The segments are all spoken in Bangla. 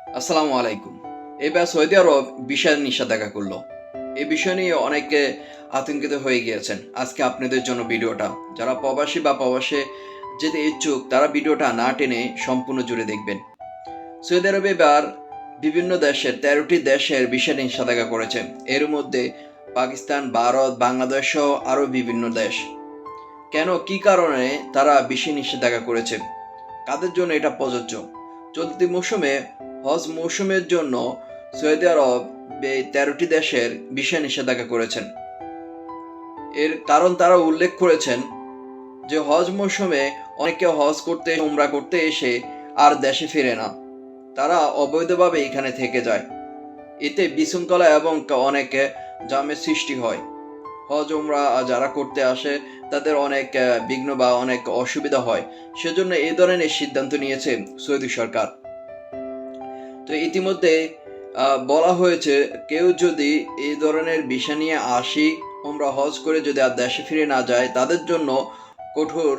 আসসালামু আলাইকুম। এবার সৌদি আরব ভিসা নিষেধাজ্ঞা করলো। এই বিষয় নিয়ে অনেকে আতঙ্কিত হয়ে গিয়েছেন। আজকে আপনাদের জন্য ভিডিওটা। যারা প্রবাসী বা প্রবাসে যেতে ইচ্ছুক তারা ভিডিওটা না টেনে সম্পূর্ণ জুড়ে দেখবেন। সৌদি আরব এবার বিভিন্ন দেশের ১৩টি দেশের ভিসা নিষেধাজ্ঞা করেছে। এর মধ্যে পাকিস্তান, ভারত, বাংলাদেশ সহ আরও বিভিন্ন দেশ। কেন, কি কারণে তারা ভিসা নিষেধাজ্ঞা করেছে? কাদের জন্য এটা প্রযোজ্য? চলতি মৌসুমে হজ মৌসুমের জন্য সৌদি আরব এই ১৩টি দেশের ভিসা নিষেধাজ্ঞা করেছেন। এর কারণ তারা উল্লেখ করেছেন যে হজ মৌসুমে অনেকে হজ করতে উমরা করতে এসে আর দেশে ফিরে না, তারা অবৈধভাবে এখানে থেকে যায়। এতে বিশৃঙ্খলা এবং অনেক জামের সৃষ্টি হয়। হজ উমরা যারা করতে আসে তাদের অনেক বিঘ্ন বা অনেক অসুবিধা হয়। সেজন্য এই ধরনের সিদ্ধান্ত নিয়েছে সৌদি সরকার। তো ইতিমধ্যে বলা হয়েছে কেউ যদি এই ধরনের ভিসা নিয়ে আসি উমরা হজ করে যদি আর দেশে ফিরে না যায় তাদের জন্য কঠোর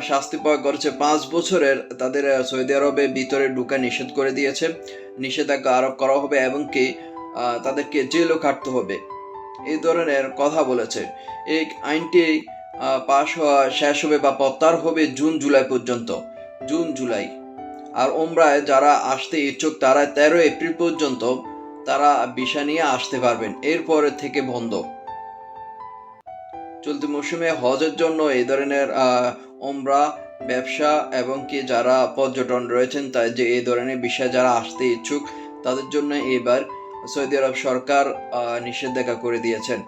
শাস্তি প্রয়োগ করেছে। ৫ বছরের তাদের সৌদি আরবে ভিতরে ঢুকা নিষেধ করে দিয়েছে। নিষেধাজ্ঞা আরোপ করা হবে এবং কি তাদেরকে জেলও খাটতে হবে, এই ধরনের কথা বলেছে। এই আইনটি পাশ হওয়া শেষ হবে বা প্রত্যাহার হবে জুন-জুলাই পর্যন্ত। জুন-জুলাই। আর ওমরায় যারা আসতে ইচ্ছুক তারা ১৩ এপ্রিল পর্যন্ত তারা ভিসা নিয়ে আসতে পারবেন। এরপরে থেকে বন্ধ। চলতি মৌসুমে হজের জন্য এই ধরনের ওমরা, ব্যবসা এবং কি যারা পর্যটন রয়েছেন তাই যে এই ধরনের ভিসা যারা আসতে ইচ্ছুক তাদের জন্য এবার সৌদি আরব সরকার নিষেধাজ্ঞা করে দিয়েছেন।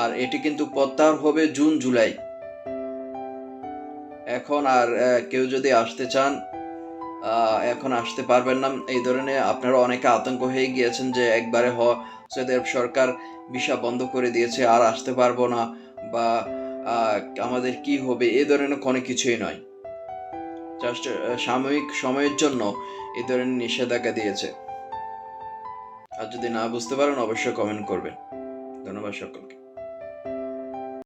আর এটি কিন্তু প্রত্যাহার হবে জুন-জুলাই। এখন আর কেউ যদি আসতে চান এখন আসতে পারবেন না। এই ধরনের আপনারা অনেকে আতঙ্ক হয়ে গিয়েছেন যে একবারে সৌদি আরব সরকার ভিসা বন্ধ করে দিয়েছে, আর আসতে পারবো না বা আমাদের কি হবে, এই ধরনের কোনো কিছুই নয়। জাস্ট সাময়িক সময়ের জন্য এই ধরনের নিষেধাজ্ঞা দিয়েছে। আর যদি না বুঝতে পারেন অবশ্যই কমেন্ট করবেন। ধন্যবাদ সকলকে।